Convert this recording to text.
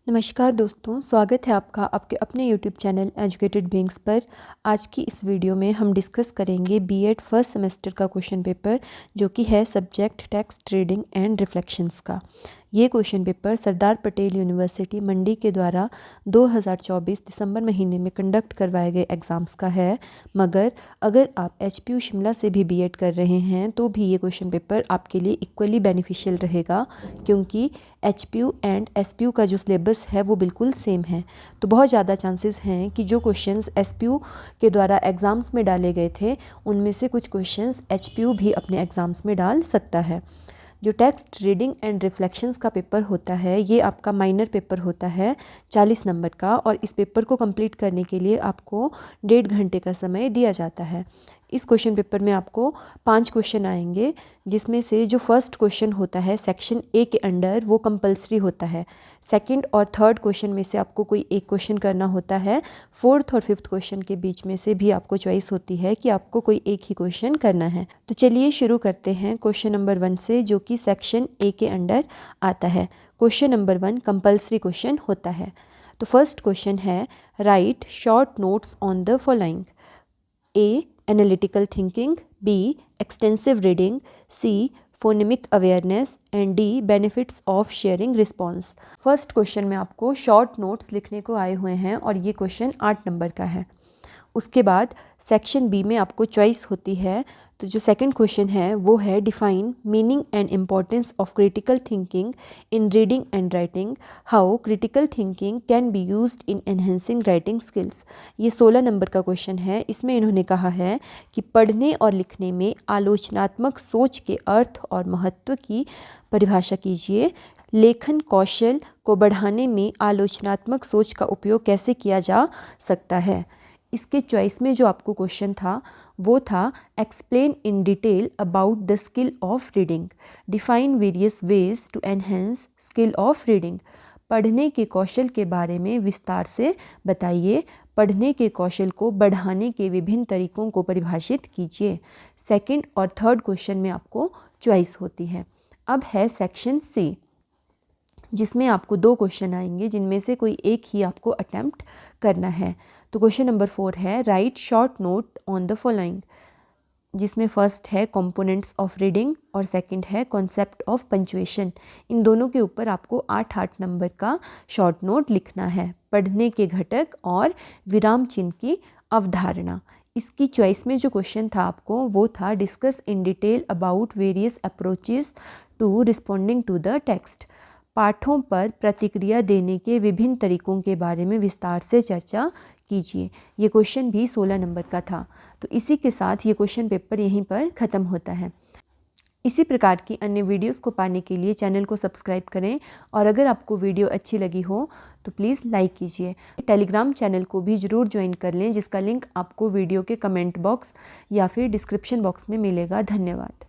नमस्कार दोस्तों, स्वागत है आपका आपके अपने यूट्यूब चैनल एजुकेटेड बीइंग्स पर। आज की इस वीडियो में हम डिस्कस करेंगे बीएड फर्स्ट सेमेस्टर का क्वेश्चन पेपर, जो कि है subject text reading and reflections का। ये question paper Sardar Patel university मंडी के द्वारा 2024 दिसंबर महीने में कंडक्ट करवाए गए एग्ज़ाम्स का है। मगर अगर आप एचपीयू शिमला से भी बीएड कर रहे हैं तो भी ये क्वेश्चन पेपर आपके लिए इक्वली बेनिफिशियल रहेगा, क्योंकि एचपीयू एंड एसपीयू का जो सिलेबस है वो बिल्कुल सेम है। तो बहुत ज़्यादा चांसेस हैं कि जो क्वेश्चंस एसपीयू के द्वारा एग्ज़ाम्स में डाले गए थे उनमें से कुछ क्वेश्चंस एचपीयू भी अपने एग्ज़ाम्स में डाल सकता है। जो टेक्स्ट रीडिंग एंड रिफ्लेक्शंस का पेपर होता है ये आपका माइनर पेपर होता है 40 नंबर का, और इस पेपर को कंप्लीट करने के लिए आपको 1.5 घंटे का समय दिया जाता है। इस क्वेश्चन पेपर में आपको 5 क्वेश्चन आएंगे, जिसमें से जो फर्स्ट क्वेश्चन होता है सेक्शन ए के अंडर वो कंपलसरी होता है। सेकंड और थर्ड क्वेश्चन में से आपको कोई एक क्वेश्चन करना होता है। फोर्थ और फिफ्थ क्वेश्चन के बीच में से भी आपको चॉइस होती है कि आपको कोई एक ही क्वेश्चन करना है। तो चलिए शुरू करते हैं क्वेश्चन नंबर 1 से, जो कि सेक्शन ए के अंडर आता है। क्वेश्चन नंबर 1 कंपलसरी क्वेश्चन होता है। तो फर्स्ट क्वेश्चन है, write short notes on the following. A analytical thinking, B extensive reading, C phonemic awareness and D benefits of sharing response. First question में आपको short notes लिखने को आए हुए हैं और ये क्वेश्चन 8 नंबर का है। उसके बाद सेक्शन बी में आपको चॉइस होती है। तो जो सेकंड क्वेश्चन है वो है, define meaning and importance of critical thinking in reading and writing, how critical thinking can be used in enhancing writing skills. ये 16 नंबर का क्वेश्चन है। इसमें इन्होंने कहा है कि पढ़ने और लिखने में आलोचनात्मक सोच के अर्थ और महत्व की परिभाषा कीजिए। लेखन कौशल को बढ़ाने में आलोचनात्मक सोच का उपयोग कैसे किया जा सकता है। इसके चॉइस में जो आपको क्वेश्चन था वो था, explain in detail about the skill of reading, define various ways to enhance skill of reading. पढ़ने के कौशल के बारे में विस्तार से बताइए। पढ़ने के कौशल को बढ़ाने के विभिन्न तरीकों को परिभाषित कीजिए। सेकंड और थर्ड क्वेश्चन में आपको चॉइस होती है। अब है सेक्शन सी, जिसमें आपको 2 क्वेश्चन आएंगे, जिनमें से कोई एक ही आपको अटेम्प्ट करना है। तो क्वेश्चन नंबर 4 है, write short note on the following, जिसमें फर्स्ट है कंपोनेंट्स ऑफ रीडिंग और सेकंड है कॉन्सेप्ट ऑफ पंचुएशन। इन दोनों के ऊपर आपको 8 नंबर का शॉर्ट नोट लिखना है। पढ़ने के घटक और विराम चिन्ह की अवधारणा। इसकी चॉइस में जो क्वेश्चन था आपको वो था, discuss in detail about various approaches to responding to the text. पाठों पर प्रतिक्रिया देने के विभिन्न तरीकों के बारे में विस्तार से चर्चा कीजिए। ये क्वेश्चन भी 16 नंबर का था। तो इसी के साथ ये क्वेश्चन पेपर यहीं पर ख़त्म होता है। इसी प्रकार की अन्य वीडियोस को पाने के लिए चैनल को सब्सक्राइब करें, और अगर आपको वीडियो अच्छी लगी हो तो प्लीज़ लाइक कीजिए। टेलीग्राम चैनल को भी ज़रूर ज्वाइन कर लें, जिसका लिंक आपको वीडियो के कमेंट बॉक्स या फिर डिस्क्रिप्शन बॉक्स में मिलेगा। धन्यवाद।